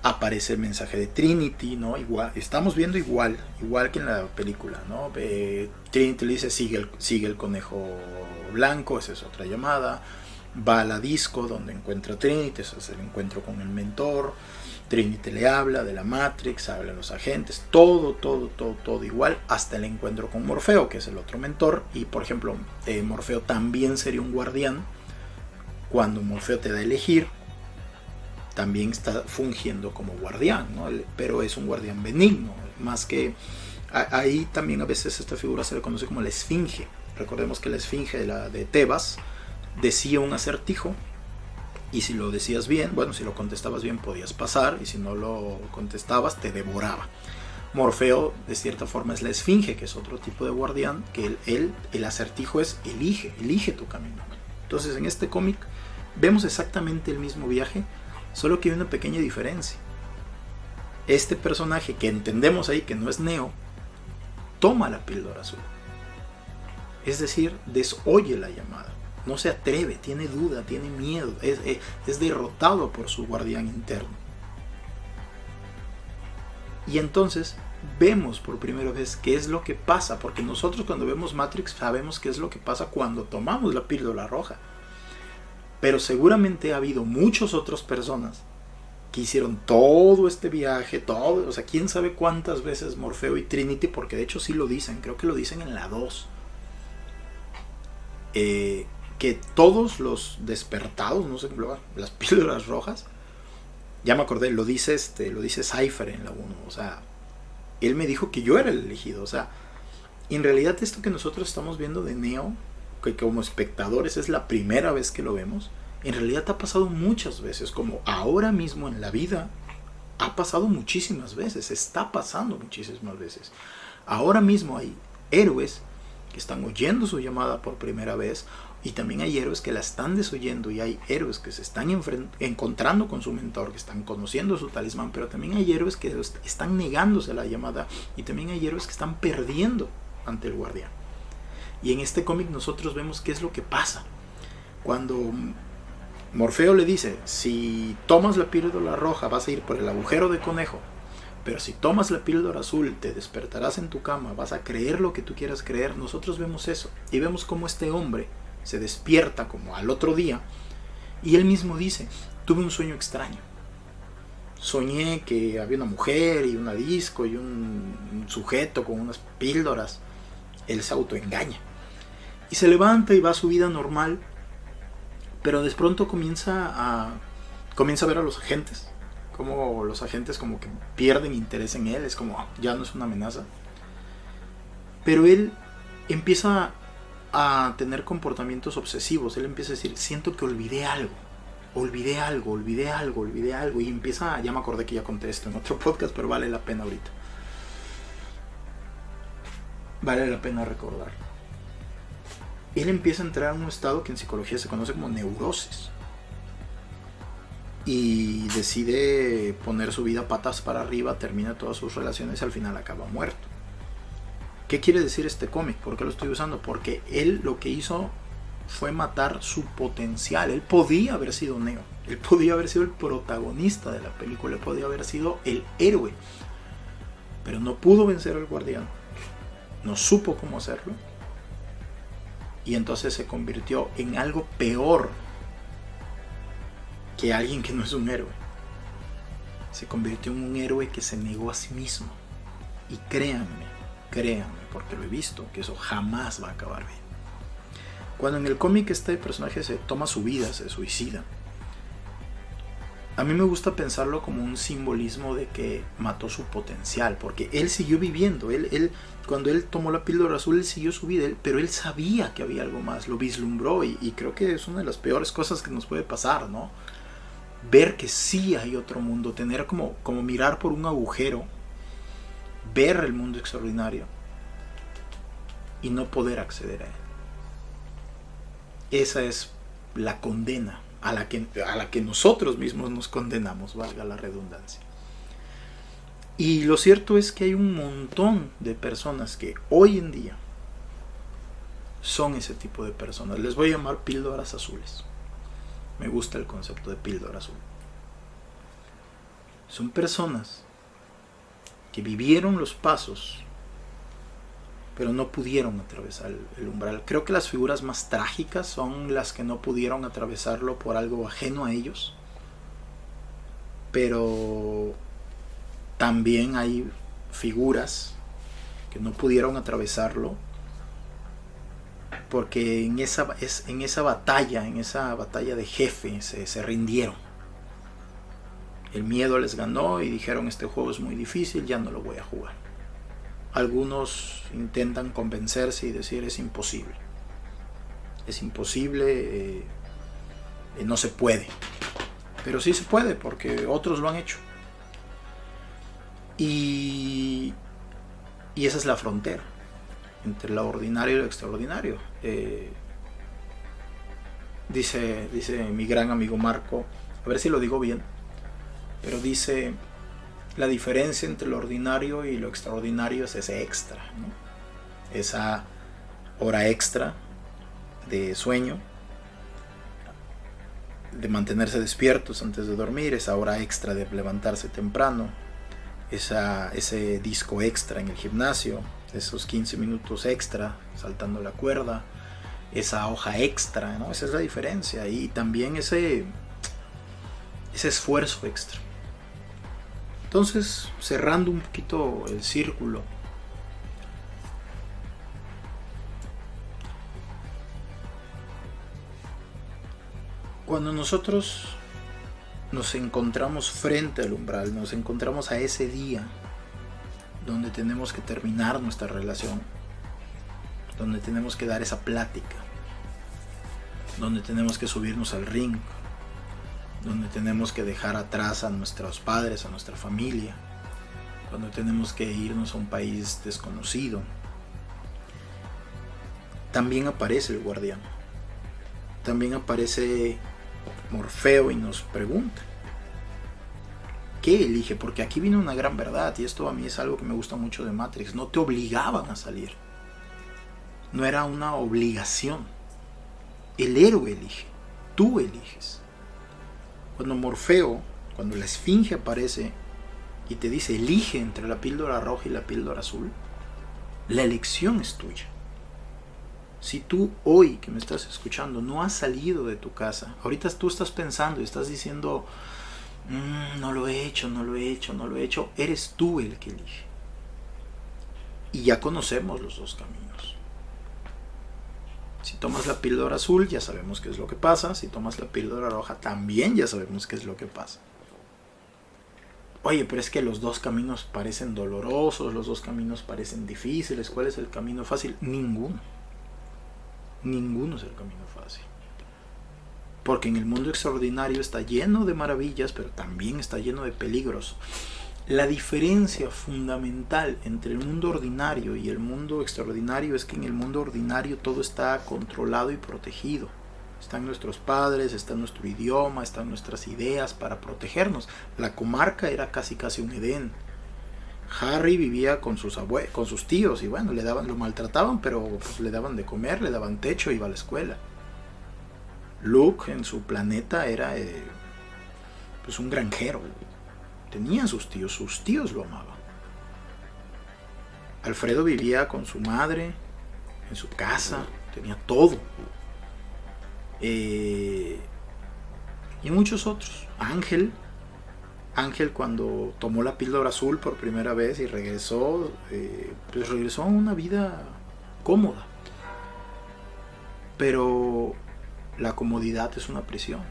Aparece el mensaje de Trinity, ¿no? Igual, estamos viendo igual que en la película, ¿no? Trinity le dice sigue el conejo blanco, esa es otra llamada. Va a la disco donde encuentra a Trinity, ese es el encuentro con el mentor. Trinity le habla de la Matrix, habla de los agentes, todo igual, hasta el encuentro con Morfeo, que es el otro mentor. Y por ejemplo, Morfeo también sería un guardián. Cuando Morfeo te da a elegir, también está fungiendo como guardián, ¿no? Pero es un guardián benigno, más que ahí también a veces esta figura se le conoce como la esfinge. Recordemos que la esfinge de Tebas decía un acertijo, y si lo decías bien, bueno, si lo contestabas bien podías pasar, y si no lo contestabas te devoraba. Morfeo de cierta forma es la esfinge, que es otro tipo de guardián, que el acertijo es elige tu camino. Entonces en este cómic vemos exactamente el mismo viaje, solo que hay una pequeña diferencia. Este personaje que entendemos ahí que no es Neo, toma la píldora azul. Es decir, desoye la llamada. No se atreve, tiene duda, tiene miedo, es derrotado por su guardián interno. Y entonces vemos por primera vez qué es lo que pasa, porque nosotros cuando vemos Matrix sabemos qué es lo que pasa cuando tomamos la píldora roja. Pero seguramente ha habido muchas otras personas que hicieron todo este viaje, o sea, quién sabe cuántas veces Morfeo y Trinity, porque de hecho sí lo dicen, creo que lo dicen en la 2, que todos los despertados, no sé, las píldoras rojas, ya me acordé, lo dice Cypher en la 1, o sea, él me dijo que yo era el elegido, o sea, en realidad esto que nosotros estamos viendo de Neo, que como espectadores es la primera vez que lo vemos, en realidad ha pasado muchas veces, como ahora mismo en la vida, ha pasado muchísimas veces, está pasando muchísimas veces. Ahora mismo hay héroes que están oyendo su llamada por primera vez, y también hay héroes que la están desoyendo, y hay héroes que se están encontrando con su mentor, que están conociendo su talismán, pero también hay héroes que están negándose a la llamada, y también hay héroes que están perdiendo ante el guardián. Y en este cómic nosotros vemos qué es lo que pasa cuando Morfeo le dice: si tomas la píldora roja vas a ir por el agujero de conejo, pero si tomas la píldora azul te despertarás en tu cama, vas a creer lo que tú quieras creer. Nosotros vemos eso y vemos cómo este hombre se despierta como al otro día, y él mismo dice: tuve un sueño extraño, soñé que había una mujer y una disco y un sujeto con unas píldoras. Él se autoengaña y se levanta y va a su vida normal, pero de pronto comienza a ver a los agentes, como los agentes como que pierden interés en él, es como ya no es una amenaza, pero él empieza a tener comportamientos obsesivos. Él empieza a decir: siento que olvidé algo, y empieza, ya me acordé que ya conté esto en otro podcast, pero vale la pena ahorita, vale la pena recordarlo. Él empieza a entrar en un estado que en psicología se conoce como neurosis, y decide poner su vida patas para arriba, termina todas sus relaciones y al final acaba muerto. ¿Qué quiere decir este cómic? ¿Por qué lo estoy usando? Porque él lo que hizo fue matar su potencial. Él podía haber sido Neo, él podía haber sido el protagonista de la película, él podía haber sido el héroe, pero no pudo vencer al guardián, no supo cómo hacerlo, y entonces se convirtió en algo peor que alguien que no es un héroe. Se convirtió en un héroe que se negó a sí mismo. Y créanme, porque lo he visto, que eso jamás va a acabar bien. Cuando en el cómic este personaje se toma su vida, se suicida, a mí me gusta pensarlo como un simbolismo de que mató su potencial, porque él siguió viviendo. Cuando él tomó la píldora azul, él siguió su vida, pero él sabía que había algo más, lo vislumbró, y creo que es una de las peores cosas que nos puede pasar, ¿no? Ver que sí hay otro mundo, tener como mirar por un agujero, ver el mundo extraordinario y no poder acceder a él. Esa es la condena a la que nosotros mismos nos condenamos, valga la redundancia. Y lo cierto es que hay un montón de personas que hoy en día son ese tipo de personas. Les voy a llamar píldoras azules. Me gusta el concepto de píldora azul. Son personas que vivieron los pasos, pero no pudieron atravesar el umbral. Creo que las figuras más trágicas son las que no pudieron atravesarlo por algo ajeno a ellos, pero también hay figuras que no pudieron atravesarlo porque en esa batalla de jefe se rindieron. El miedo les ganó y dijeron este juego es muy difícil, ya no lo voy a jugar. Algunos intentan convencerse y decir es imposible. Es imposible, no se puede. Pero sí se puede porque otros lo han hecho. Y esa es la frontera entre lo ordinario y lo extraordinario. Dice mi gran amigo Marco, a ver si lo digo bien, pero dice, la diferencia entre lo ordinario y lo extraordinario es ese extra, ¿no? Esa hora extra de sueño, de mantenerse despiertos antes de dormir, esa hora extra de levantarse temprano, ese disco extra en el gimnasio, esos 15 minutos extra saltando la cuerda, esa hoja extra, ¿no? Esa es la diferencia. Y también ese esfuerzo extra. Entonces, cerrando un poquito el círculo, cuando nosotros nos encontramos frente al umbral, nos encontramos a ese día donde tenemos que terminar nuestra relación, donde tenemos que dar esa plática, donde tenemos que subirnos al ring, donde tenemos que dejar atrás a nuestros padres, a nuestra familia, cuando tenemos que irnos a un país desconocido, también aparece el guardián, también aparece Morfeo y nos pregunta, ¿qué elige? Porque aquí viene una gran verdad, y esto a mí es algo que me gusta mucho de Matrix. No te obligaban a salir, no era una obligación. El héroe elige, tú eliges. Cuando Morfeo, cuando la esfinge aparece y te dice elige entre la píldora roja y la píldora azul, la elección es tuya. Si tú hoy que me estás escuchando no has salido de tu casa, ahorita tú estás pensando y estás diciendo no lo he hecho, eres tú el que elige. Y ya conocemos los dos caminos. Si tomas la píldora azul ya sabemos qué es lo que pasa, si tomas la píldora roja también ya sabemos qué es lo que pasa. Oye, pero es que los dos caminos parecen dolorosos, los dos caminos parecen difíciles, ¿cuál es el camino fácil? Ninguno es el camino fácil, porque en el mundo extraordinario está lleno de maravillas, pero también está lleno de peligros. La diferencia fundamental entre el mundo ordinario y el mundo extraordinario es que en el mundo ordinario todo está controlado y protegido. Están nuestros padres, está nuestro idioma, están nuestras ideas para protegernos. La comarca era casi un Edén. Harry vivía con sus tíos y bueno, lo maltrataban, pero pues, le daban de comer, le daban techo, iba a la escuela. Luke en su planeta era pues un granjero, tenía sus tíos lo amaban. Alfredo vivía con su madre en su casa, tenía todo. Y muchos otros. Ángel cuando tomó la píldora azul por primera vez y regresó, pues regresó a una vida cómoda. Pero la comodidad es una prisión.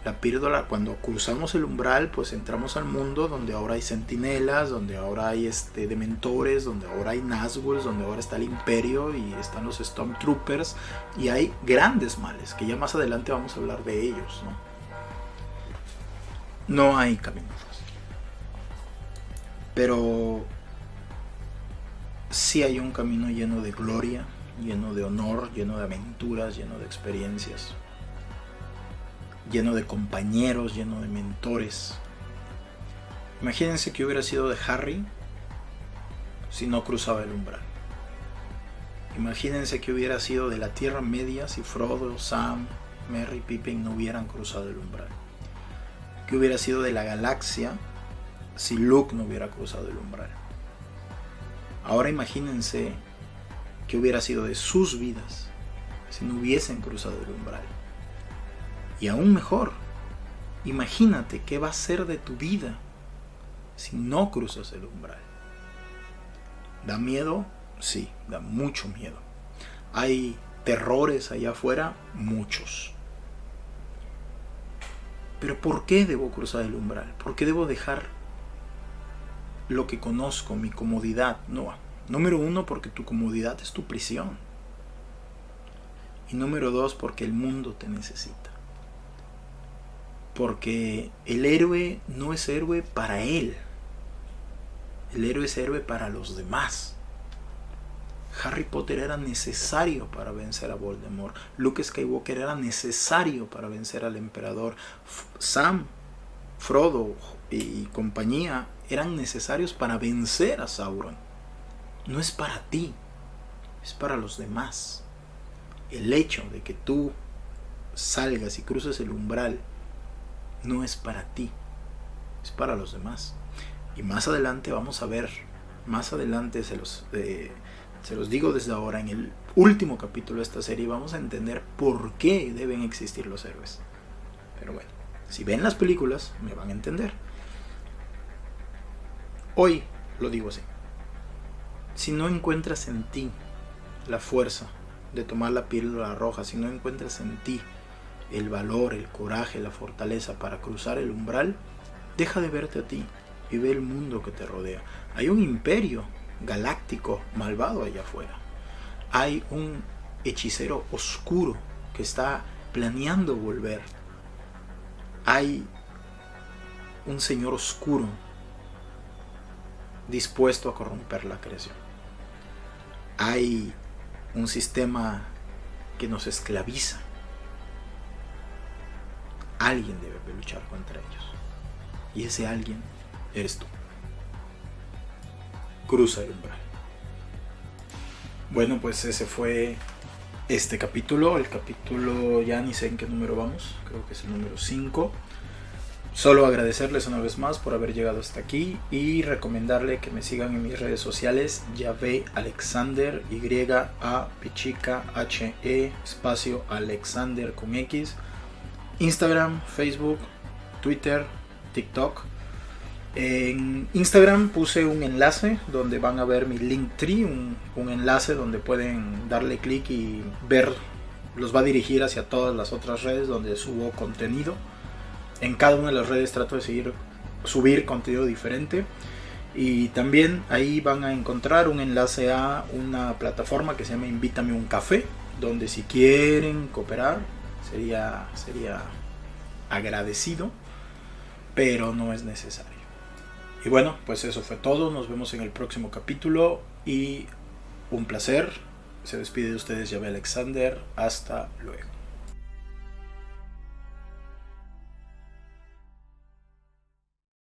La píldora, cuando cruzamos el umbral, pues entramos al mundo donde ahora hay centinelas, donde ahora hay dementores, donde ahora hay Nazguls, donde ahora está el Imperio y están los Stormtroopers y hay grandes males, que ya más adelante vamos a hablar de ellos, ¿no? No hay camino fácil. Pero sí hay un camino lleno de gloria, lleno de honor, lleno de aventuras, lleno de experiencias, lleno de compañeros, lleno de mentores. Imagínense que hubiera sido de Harry si no cruzaba el umbral. Imagínense que hubiera sido de la Tierra Media si Frodo, Sam, Merry y Pippin no hubieran cruzado el umbral. Que hubiera sido de la galaxia si Luke no hubiera cruzado el umbral. Ahora imagínense que hubiera sido de sus vidas si no hubiesen cruzado el umbral. Y aún mejor, imagínate qué va a ser de tu vida si no cruzas el umbral. ¿Da miedo? Sí, da mucho miedo. ¿Hay terrores allá afuera? Muchos. Pero ¿por qué debo cruzar el umbral? ¿Por qué debo dejar lo que conozco, mi comodidad? No. Número 1, porque tu comodidad es tu prisión. Y número 2, porque el mundo te necesita. Porque el héroe no es héroe para él. El héroe es héroe para los demás. Harry Potter era necesario para vencer a Voldemort. Luke Skywalker era necesario para vencer al emperador. Sam, Frodo y compañía eran necesarios para vencer a Sauron. No es para ti, es para los demás. El hecho de que tú salgas y cruces el umbral no es para ti, es para los demás. Y más adelante vamos a ver, más adelante se los digo desde ahora, en el último capítulo de esta serie vamos a entender por qué deben existir los héroes. Pero bueno, si ven las películas me van a entender. Hoy lo digo así: si no encuentras en ti la fuerza de tomar la píldora roja, si no encuentras en ti el valor, el coraje, la fortaleza para cruzar el umbral, deja de verte a ti y ve el mundo que te rodea. Hay un imperio galáctico malvado allá afuera. Hay un hechicero oscuro que está planeando volver. Hay un señor oscuro dispuesto a corromper la creación. Hay un sistema que nos esclaviza. Alguien debe luchar contra ellos. Y ese alguien eres tú. Cruza el umbral. Bueno, pues ese fue este capítulo. El capítulo, ya ni sé en qué número vamos. Creo que es el número 5. Solo agradecerles una vez más por haber llegado hasta aquí y recomendarle que me sigan en mis redes sociales. Yahvé Alexander, Y-A Pichica H-E espacio Alexander con X. Instagram, Facebook, Twitter, TikTok. En Instagram puse un enlace donde van a ver mi Linktree, un enlace donde pueden darle clic y ver, los va a dirigir hacia todas las otras redes donde subo contenido. En cada una de las redes trato de subir contenido diferente. Y también ahí van a encontrar un enlace a una plataforma que se llama Invítame un Café, donde si quieren cooperar sería agradecido, pero no es necesario. Y bueno, pues eso fue todo. Nos vemos en el próximo capítulo y un placer. Se despide de ustedes Yahvé Alexander. Hasta luego.